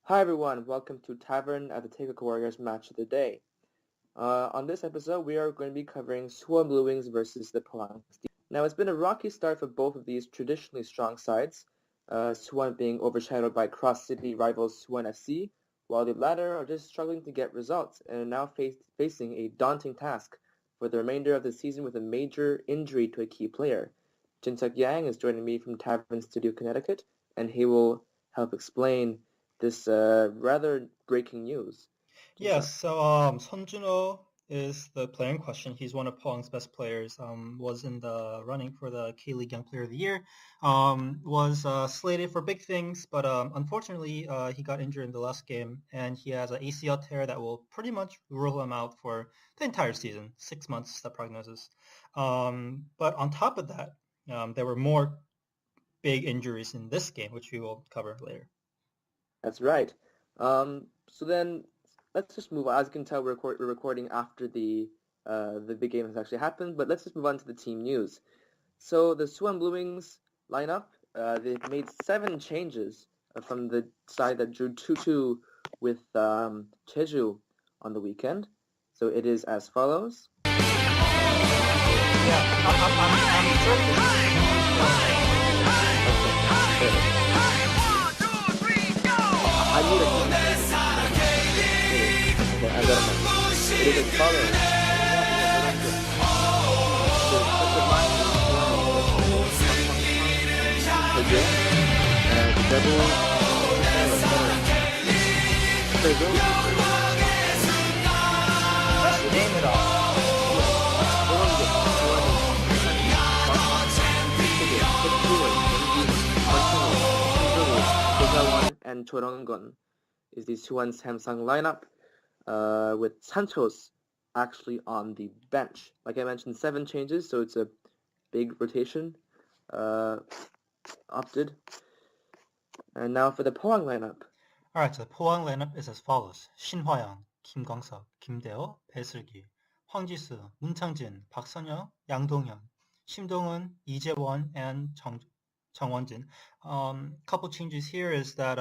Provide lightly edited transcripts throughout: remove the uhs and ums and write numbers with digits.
Hi everyone, welcome to Tavern at the Takeover Warriors match of the day. On this episode, we are going to be covering Suwon Bluewings versus the Pohang Steelers. Now, it's been a rocky start for both of these traditionally strong sides, Suwon being overshadowed by cross-city rivals Suwon FC, while the latter are just struggling to get results and are now facing a daunting task for the remainder of the season with a major injury to a key player. Jinseok Yang is joining me from Tavern Studio, Connecticut, and he will help explain this rather breaking news. Yes, so Sonjuno is the player in question. He's one of Pohang's best players. Was in the running for the K-League Young Player of the Year. Was slated for big things, but unfortunately he got injured in the last game, and he has an ACL tear that will pretty much rule him out for the entire season. 6 months, the prognosis. But on top of that, there were more big injuries in this game, which we will cover later. That's right. So then let's just move on. As you can tell, we're recording after the big game has actually happened, but let's just move on to the team news. So the Suwon Bluewings lineup, they've made 7 changes from the side that drew 2-2 with Jeju on the weekend. So it is as follows. Yeah, I'm I need a okay, I got it. It is as follows. name it all. And Chorongon is the 수원삼성 lineup, with Santos actually on the bench. Like I mentioned, 7 changes, so it's a big rotation opted. And now for the Pohang lineup. Alright, so the Pohang lineup is as follows. 신화영, 김광석, 김대호, 배슬기, 황지수, 문창진, 박선영, 양동현, 심동은, 이재원, and 정원진. Couple changes here is that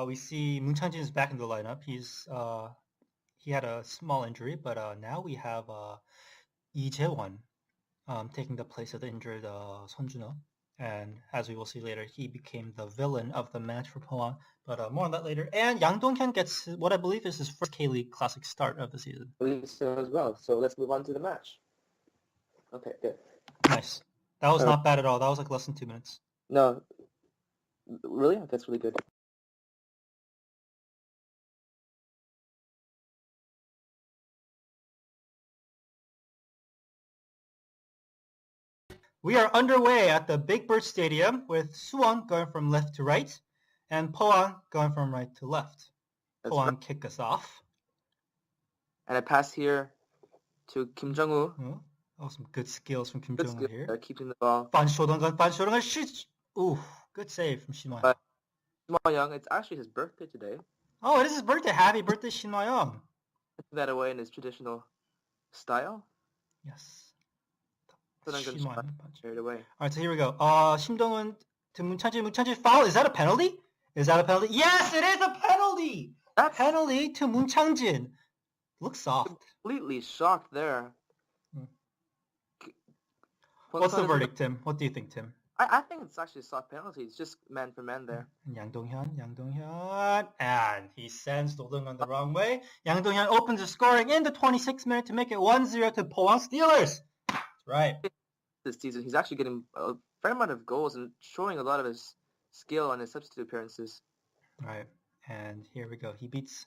we see Munchangin is back in the lineup. He had a small injury, but now we have Lee Jae-won taking the place of the injured Sonjuno. And as we will see later, he became the villain of the match for Pohang. But more on that later. And Yang Dong-hyun gets what I believe is his first K-League Classic start of the season. I believe so as well. So let's move on to the match. Okay, good. Nice. That was not bad at all. That was like less than 2 minutes. No, really? That's really good. We are underway at the Big Bird Stadium with Suwon going from left to right and Pohang going from right to left. Pohang kick us off. And a pass here to Kim Jong-woo. Oh, some good skills from Kim Jong-woo here. Keeping the ball. Ban Shodangan shoots. Ooh, good save from Shin Ma-young. Shin-ma-young, it's actually his birthday today. Oh, it is his birthday. Happy birthday, Shin Ma-young. Put that away in his traditional style. Yes. Carried away. Alright, so here we go. Shim-dong-un to Munchangin foul. Is that a penalty? Yes, it is a penalty! That's penalty to Munchangin. Looks soft. Completely shocked there. What's the verdict, Tim? What do you think, Tim? I think it's actually a soft penalty. It's just man for man there. Yang Dong-hyun. And he sends Do-dong-hyun the wrong way. Yang Dong-hyun opens the scoring in the 26th minute to make it 1-0 to Pohang Steelers. That's right. This season, he's actually getting a fair amount of goals and showing a lot of his skill on his substitute appearances. Right. And here we go. He beats...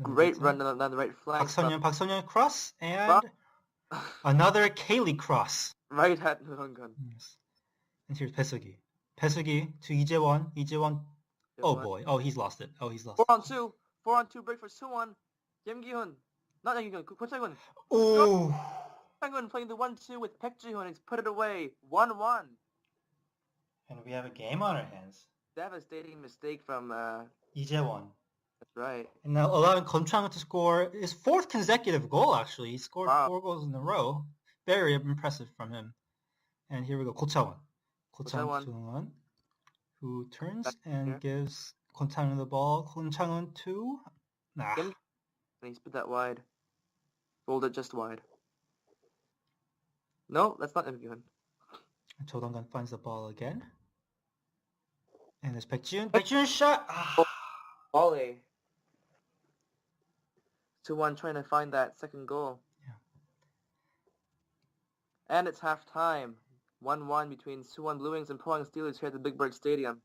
Great run on the right flank. Pak Seon-yeon cross and another K-League cross. Right at Nuronggun. Yes. And here's Pesugi. Pesugi to Ijewon. Oh boy. Oh, he's lost it. 4-on-2 break for Suwon. Kim Gi-hun. Not Kim Gi-hun. Kwon Chae-gun. Oh. Chae-gun playing the 1-2 with Baek Ji-hun. He's put it away. 1-1. And we have a game on our hands. Devastating mistake from Ijewon. That's right. And now allowing Kwon Chae-gun to score his 4th consecutive goal, actually. He scored 4 goals in a row. Very impressive from him. And here we go. Ko Cha-won, who turns and gives 권창훈 the ball. 권창훈 to. Nah. And he's put that wide. Rolled it just wide. No, that's not Imgyun. 조동관 finds the ball again. And there's Baekjun. Baekjun shot. Ah. Volley. Suwon trying to find that second goal. Yeah. And it's half time. 1-1 between Suwon Bluewings and Pohang Steelers here at the Big Bird Stadium.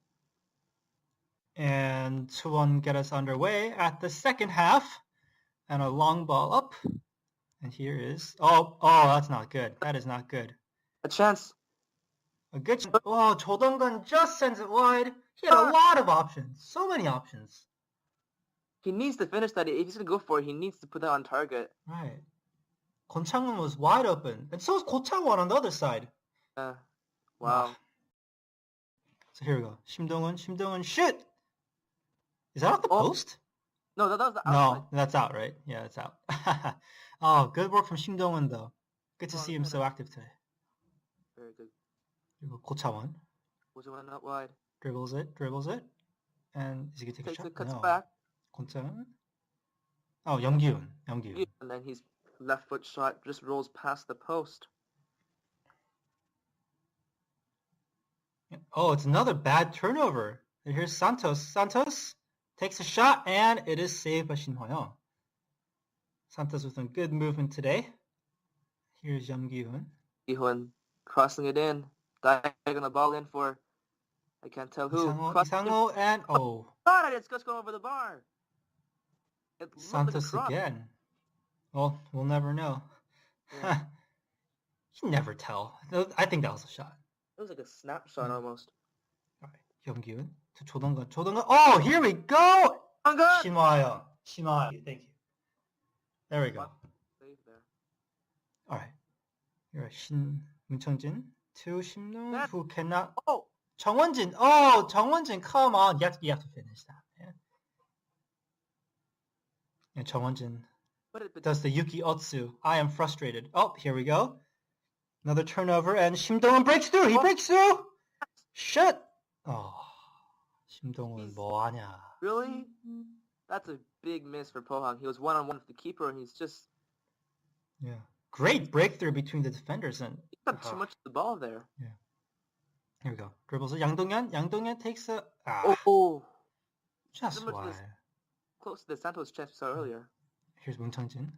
And Suwon get us underway at the second half. And a long ball up. And here is... Oh, that's not good. That is not good. A chance. A good chance. Oh, 조동관 just sends it wide. He had a lot of options. So many options. He needs to finish that. If he's going to go for it, he needs to put that on target. Right. 권창훈 was wide open. And so was 고창원 on the other side. Wow. So here we go. 심동은 shoot! Is that off the post? No, that was the outside. No, that's out, right? Yeah, that's out. Oh, good work from 심동은 though. Good to see him so active today. Very good. 그리고 고창원. Gochawan out wide. Dribbles it. And is he going to take a shot? Cuts No. back. 권창훈. Oh, 염기훈. And then his left foot shot just rolls past the post. Oh, it's another bad turnover. And here's Santos. Santos takes a shot, and it is saved by Shin Hwa-young. Santos with some good movement today. Here's Young Gi-hoon. Gi-hoon crossing it in. Diagonal ball in for, I can't tell who. Isango and, oh. God, it's just going over the bar. Santos again. Well, we'll never know. Yeah. You never tell. I think that was a shot. It was like a snapshot almost. All right, Young Gi-hoon to 조동관. Oh, here we go! Oh, God! Shin Hwa-young. Thank you. There we go. Save there. All right. Here are 문청진 to Shimno, who cannot. Oh! 정원진. Oh, 정원진, come on. You have to finish that, man. And 정원진 does the Yuki Otsu. I am frustrated. Oh, here we go. Another turnover, and 심동은 breaks through. He breaks through. Shit. Oh, 심동은 뭐하냐. Really? That's a big miss for Pohang. He was one-on-one with the keeper, and he's just... Yeah. Great breakthrough between the defenders. And he got too much of the ball there. Yeah. Here we go. Dribbles it. 양동현 takes a... Just why. Close to the Santos chance we saw earlier. Here's 문창진.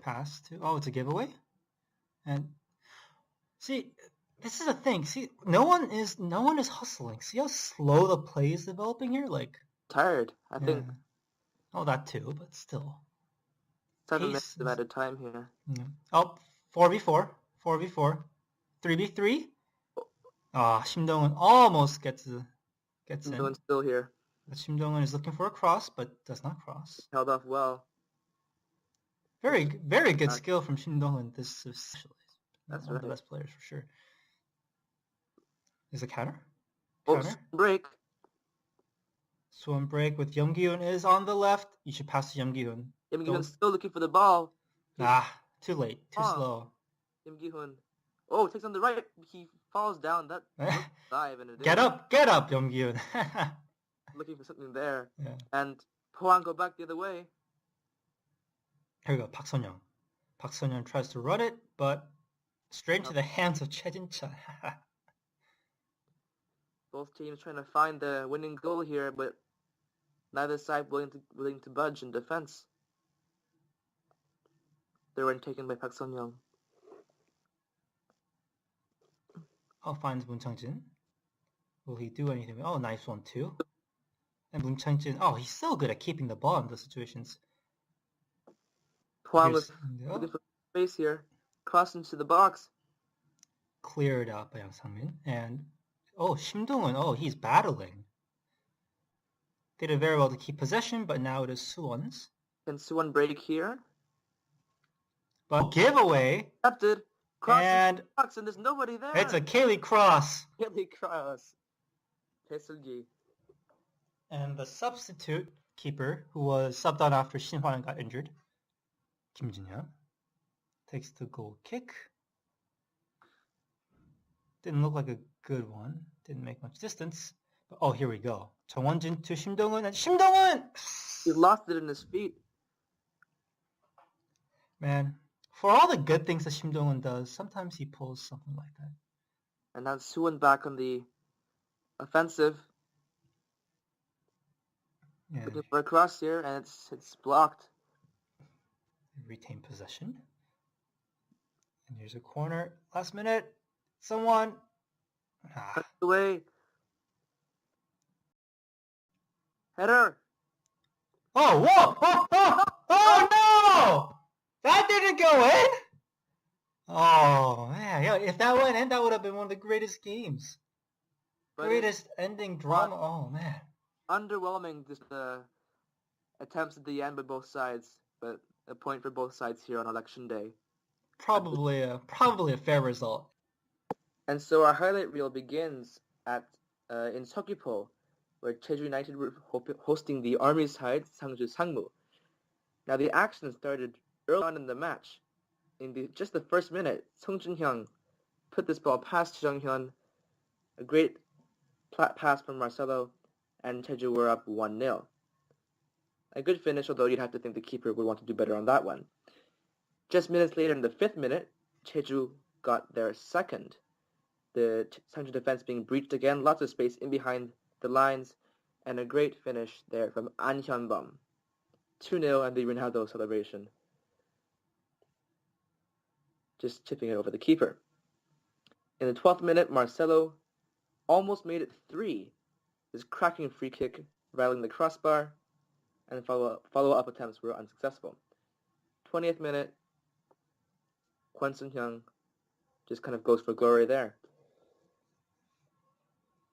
Pass to... Oh, it's a giveaway? And... See, this is the thing. See, no one is hustling. See how slow the play is developing here? Like... Tired, I think. Oh, that too, but still. 7 minutes of added time here. Yeah. Oh, 4v4. 3v3. 심동은 almost gets in. Simdong's still here. 심동은 is looking for a cross, but does not cross. Held off well. Very good skill from 심동은. This is That's one right. of the best players for sure. Is a counter? Break. Suwon break with Young Gi-hoon is on the left. You should pass to Young Gi-hoon. Young Gi-hoon's still looking for the ball. Too late. Too slow. Young Gi-hoon. Oh, takes on the right. He falls down. That dive and it Get up, Young Gi-hoon. Looking for something there. Yeah. And Pohang go back the other way. Here we go. Park Sun-young. Park Sun-young tries to run it, but straight into the hands of Choi Jin-chun. Both teams trying to find the winning goal here, but neither side willing to budge in defense. They were taken by Park Sun-young. Finds 문창진. Will he do anything? Oh, nice one too. And 문창진, he's so good at keeping the ball in those situations. Pohang was looking for space here. Cross into the box. Cleared out by Yang Sang-min. And, 심동은, he's battling. They did very well to keep possession, but now it is Suwon's. Can Suwon break here? But giveaway. Accepted. Cross into the box, and there's nobody there. It's a Kaylee cross. Kaylee cross. Pesulgi. And the substitute keeper, who was subbed on after Shin Hwa-young got injured, Kim Jin-hyun, takes the goal kick. Didn't look like a good one. Didn't make much distance. Oh, here we go. 정원진 to 심동은, and 심동은! He lost it in his feet. Man, for all the good things that 심동은 does, sometimes he pulls something like that. And now Suwon back on the offensive. Yeah. Looking for a cross here, and it's blocked. Retain possession. And here's a corner. Last minute. Someone. Away. Header. Oh, whoa! Oh, no! That didn't go in? Oh, man. Yeah, if that went in, that would have been one of the greatest games. Greatest ending drama. Oh, man. Underwhelming, just attempts at the end by both sides, but a point for both sides here on election day. Probably a fair result. And so our highlight reel begins in Seogwipo, where Jeju United were hosting the Army side, Sangju Sangmu. Now the action started early on in the match. In just the first minute, Song Jun-hyung put this ball past Jung-hyun, a great pass from Marcelo, and Jeju were up 1-0. A good finish, although you'd have to think the keeper would want to do better on that one. Just minutes later, in the 5th minute, Jeju got their second. The Sangju defense being breached again, lots of space in behind the lines, and a great finish there from An Hyun-bum. 2-0 and the Ronaldo celebration. Just chipping it over the keeper. In the 12th minute, Marcelo almost made it 3. His cracking free kick rattling the crossbar, and follow-up attempts were unsuccessful. 20th minute, Kwon Sun-hyung just kind of goes for glory there.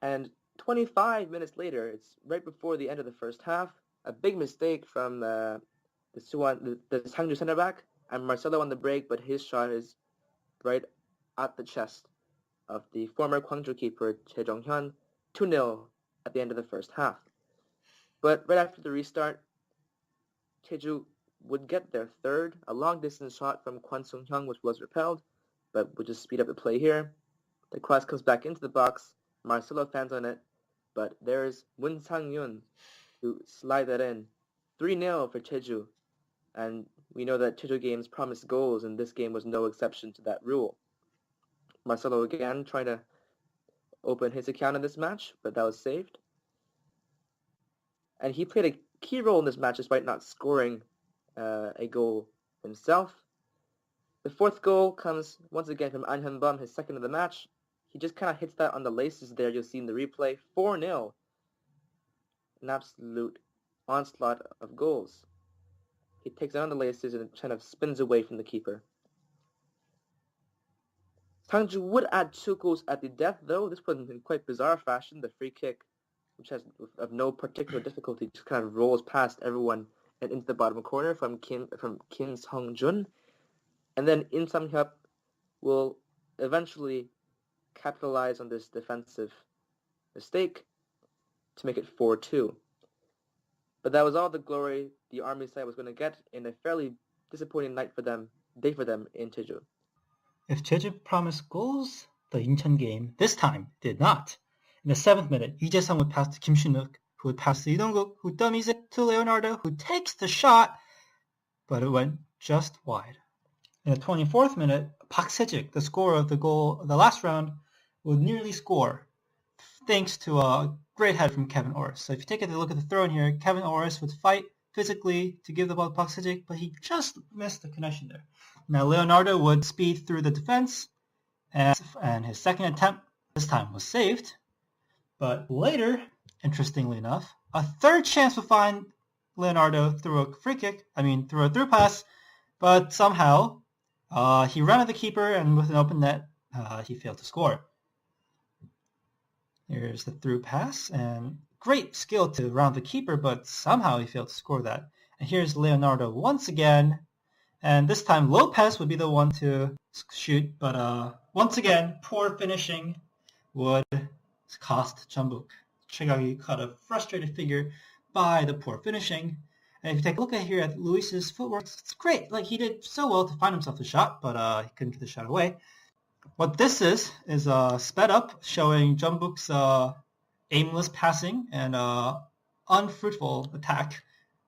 And 25 minutes later, it's right before the end of the first half, a big mistake from the Sangju center back, and Marcelo on the break, but his shot is right at the chest of the former Gwangju keeper Choi Jong-hyun, 2-0 at the end of the first half. But right after the restart, Jeju would get their third, a long-distance shot from Kwon Sung-hyung, which was repelled, but would just speed up the play here. The cross comes back into the box. Marcelo fans on it, but there's Moon Sang-yoon to slide that in. 3-0 for Jeju, and we know that Jeju games promise goals, and this game was no exception to that rule. Marcelo again trying to open his account in this match, but that was saved. And he played a key role in this match despite not scoring a goal himself. The 4th goal comes once again from An Hyun-bum, his second of the match. He just kind of hits that on the laces there. You'll see in the replay. 4-0. An absolute onslaught of goals. He takes it on the laces and kind of spins away from the keeper. Sangju would add 2 goals at the death, though. This was in quite bizarre fashion. The free kick, which has of no particular difficulty, just kind of rolls past everyone and into the bottom corner from Kim Song-jun. And then In Sam-hyuk will eventually capitalize on this defensive mistake to make it 4-2. But that was all the glory the Army side was going to get in a fairly disappointing day for them in Jeju. If Jeju promised goals, the Incheon game this time did not. In the 7th minute, Lee Jae-sung would pass to Kim Shin-wook, who would pass to Lee Dong-guk, who dummies it to Leonardo, who takes the shot, but it went just wide. In the 24th minute, Park Se-jik, the scorer of the goal of the last round, would nearly score, thanks to a great head from Kevin Orris. So if you take a look at the throw in here, Kevin Orris would fight physically to give the ball to Park Se-jik, but he just missed the connection there. Now Leonardo would speed through the defense, and his second attempt this time was saved. But later, interestingly enough, a third chance would find Leonardo through a through a through pass, but somehow he ran at the keeper, and with an open net, he failed to score. Here's the through pass, and great skill to round the keeper, but somehow he failed to score that. And here's Leonardo once again, and this time Lopez would be the one to shoot, but once again, poor finishing would cost Jeonbuk. Chegagi caught a frustrated figure by the poor finishing. And if you take a look here at Luis's footwork, it's great. Like, he did so well to find himself the shot, but he couldn't get the shot away. What this is sped up, showing Jeonbuk's aimless passing and unfruitful attack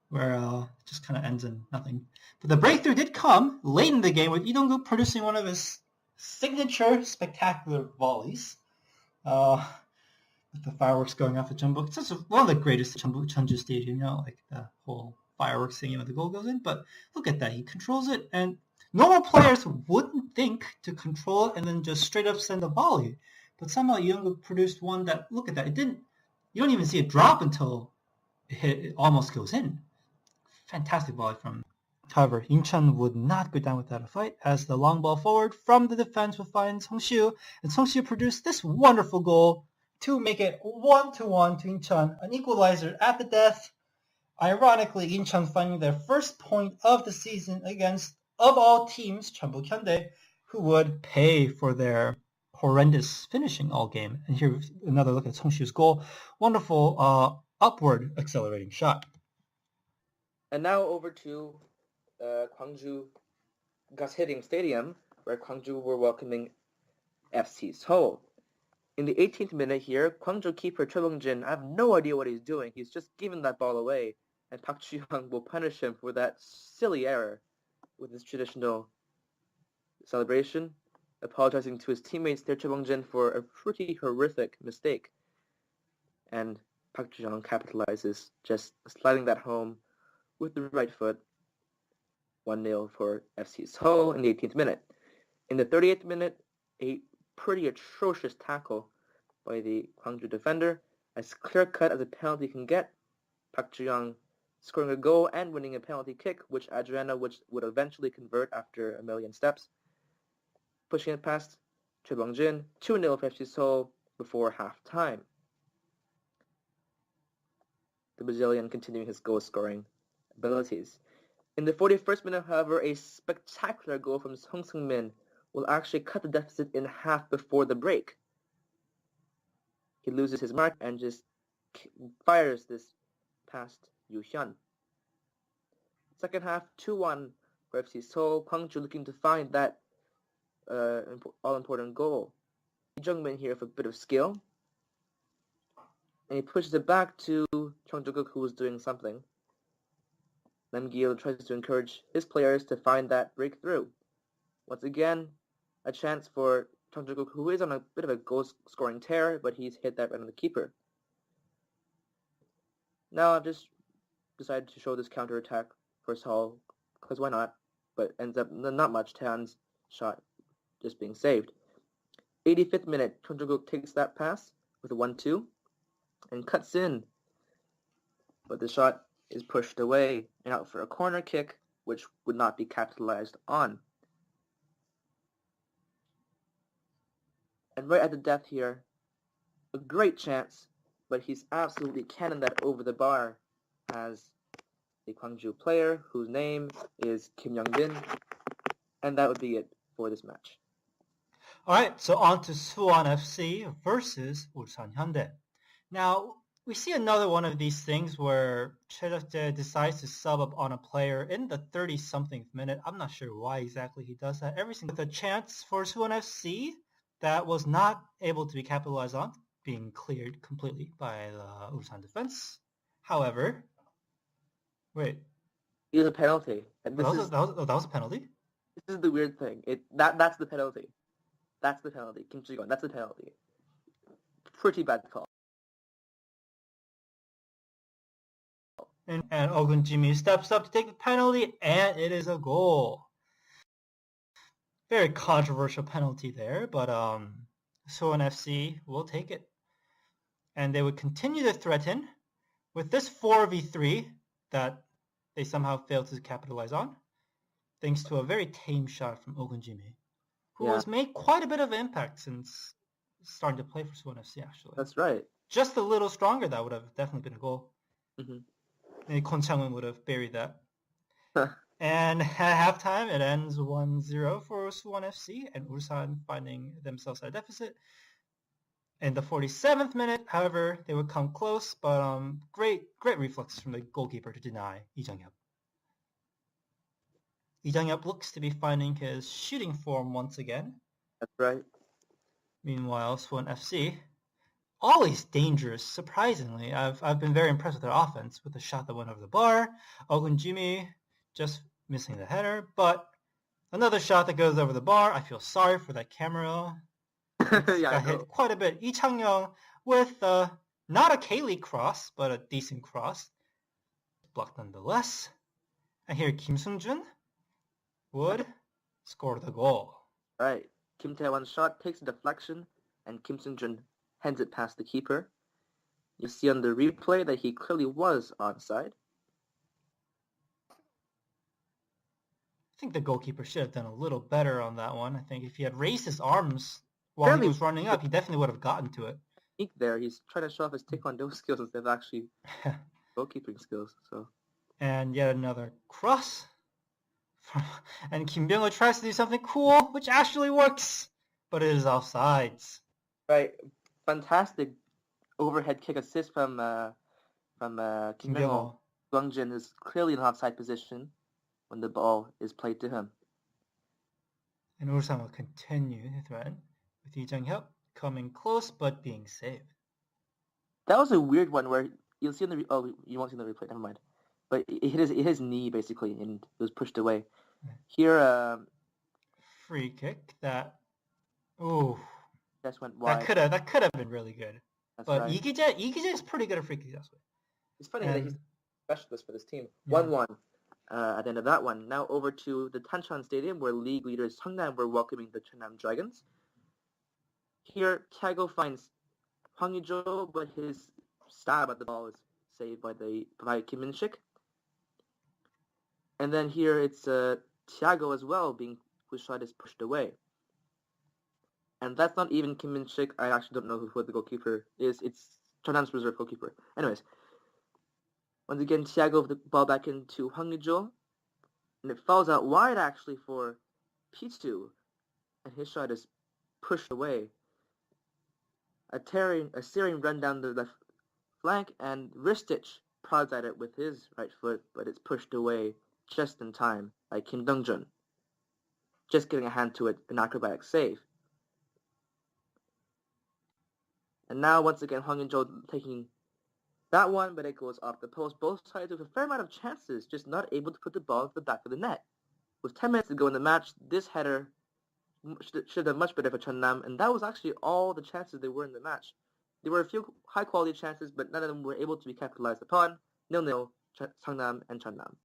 where it just kind of ends in nothing. But the breakthrough did come late in the game with Lee Dong-guk producing one of his signature spectacular volleys. With the fireworks going off at Jeonbuk. It's just one of the greatest Jeonju Stadium, like the whole fireworks thing when the goal goes in. But look at that. He controls it, and normal players wouldn't think to control it and then just straight up send a volley. But somehow Young produced one that, look at that, it didn't, you don't even see it drop until it almost goes in. Fantastic volley from. However, Incheon would not go down without a fight as the long ball forward from the defense would find Seongsiu, and Seongsiu produced this wonderful goal to make it 1-1 to Incheon, an equalizer at the death. Ironically, Incheon finding their first point of the season against, of all teams, Jeonbuk Hyundai, who would pay for their horrendous finishing all game. And here's another look at Seongsiu's goal. Wonderful upward accelerating shot. And now over to Gwangju Gus Hitting Stadium, where Gwangju were welcoming FC Seoul. In the 18th minute here, Gwangju keeper Choi Bong-jin, I have no idea what he's doing. He's just giving that ball away, and Park Ju-young will punish him for that silly error with his traditional celebration, apologizing to his teammates there, Choi Bong-jin, for a pretty horrific mistake. And Park Ju-young capitalizes, just sliding that home with the right foot. 1-0 for FC Seoul in the 18th minute. In the 38th minute, a pretty atrocious tackle by the Gwangju defender, as clear-cut as a penalty can get. Park Ju-young scoring a goal and winning a penalty kick, which Adriana would eventually convert after a million steps. Pushing it past Choi Bong-jin, 2-0 for FC Seoul before half-time. The Brazilian continuing his goal-scoring abilities. In the 41st minute, however, a spectacular goal from Song Seung-min will actually cut the deficit in half before the break. He loses his mark and just fires this past Yu Hyun. Second half, 2-1 for FC Seoul. Gwangju looking to find that all-important goal. Lee Jung-min here with a bit of skill. And he pushes it back to Chung Jo-guk, who was doing something. Lim Gil tries to encourage his players to find that breakthrough. Once again, a chance for Chung Jo-guk, who is on a bit of a goal-scoring tear, but he's hit that right on the keeper. Now I've just decided to show this counter-attack for Seoul, because why not? But ends up not much. Taehan's shot just being saved. 85th minute, Chung Jo-guk takes that pass with a 1-2 and cuts in. But the shot is pushed away and out for a corner kick, which would not be capitalized on. And right at the death here, a great chance, but he's absolutely cannon that over the bar as a Gwangju player whose name is Kim Young-bin, and that would be it for this match. All right, so on to Suwon FC versus Ulsan Hyundai. Now, we see another one of these things where Choi Deok-jae decides to sub up on a player in the 30-something minute. I'm not sure why exactly he does that. Every single chance for Suwon FC that was not able to be capitalized on, being cleared completely by the Ulsan defense. However, wait. It was a penalty. And that was a penalty? This is the weird thing. That's the penalty. That's the penalty. Kim Ji-gon, that's the penalty. Pretty bad call. And Ogun Jimmy steps up to take the penalty, and it is a goal. Very controversial penalty there, but Suwon FC will take it. And they would continue to threaten with this 4v3 that they somehow failed to capitalize on, thanks to a very tame shot from Ogun Jimmy, who has made quite a bit of impact since starting to play for Suwon FC, actually. That's right. Just a little stronger, that would have definitely been a goal. Mm-hmm. Maybe Kwon Chang-won would have buried that. And at halftime, it ends 1-0 for Suwon FC, and Ulsan finding themselves at a deficit. In the 47th minute, however, they would come close, but great reflex from the goalkeeper to deny Lee Jung-yup. Lee Jung-yup looks to be finding his shooting form once again. That's right. Meanwhile, Suwon FC always dangerous, surprisingly. I've been very impressed with their offense with the shot that went over the bar. Jimmy just missing the header, but another shot that goes over the bar. I feel sorry for that camera. Got hit quite a bit. Lee Chang-young with not a K-League cross, but a decent cross. Blocked nonetheless. And here Kim Seung-jun would score the goal. Right. Kim Tae-won's shot takes a deflection, and Kim Seung-jun hands it past the keeper. You see on the replay that he clearly was onside. I think the goalkeeper should have done a little better on that one. I think if he had raised his arms while he was running up, he definitely would have gotten to it. There, he's trying to show off his taekwondo skills instead of actually goalkeeping skills. So. And yet another cross. And Kim Byung-ho tries to do something cool, which actually works, but it is offsides. Right. Fantastic overhead kick assist from Kim Byung-ho. Gwang-jin is clearly in an offside position when the ball is played to him. And Ulsan will continue the threat with Lee Jang-hyuk coming close but being saved. That was a weird one where you'll see in the you won't see in the replay. Never mind. But it hit his knee basically, and it was pushed away. Here, free kick that. Just went wide. That could have been really good. That's but right. Lee Gi-jae is pretty good at free kicks. It's funny that he's a specialist for this team. 1-1 at the end of that one. Now over to the Tancheon Stadium where league leaders Seongnam were welcoming the Cheonnam Dragons. Here, Tago finds Hwang Ui-jo, but his stab at the ball is saved by Kim Min-sik. And then here it's Thiago as well, whose shot is pushed away. And that's not even Kim Min-sik. I actually don't know who the goalkeeper is. It's Cheonnam's reserve goalkeeper. Anyways, once again, Thiago with the ball back into Hwang Ui-jo. And it falls out wide actually for Pichu. And his shot is pushed away. A searing run down the left flank, and Ristich prods at it with his right foot, but it's pushed away just in time by Kim Dong-jun. Just getting a hand to it, an acrobatic save. And now, once again, Hwang Ui-jo taking that one, but it goes off the post. Both sides with a fair amount of chances, just not able to put the ball into the back of the net. With 10 minutes to go in the match, this header should have done much better for Cheonnam, and that was actually all the chances there were in the match. There were a few high-quality chances, but none of them were able to be capitalized upon. 0-0, Seongnam and Cheonnam.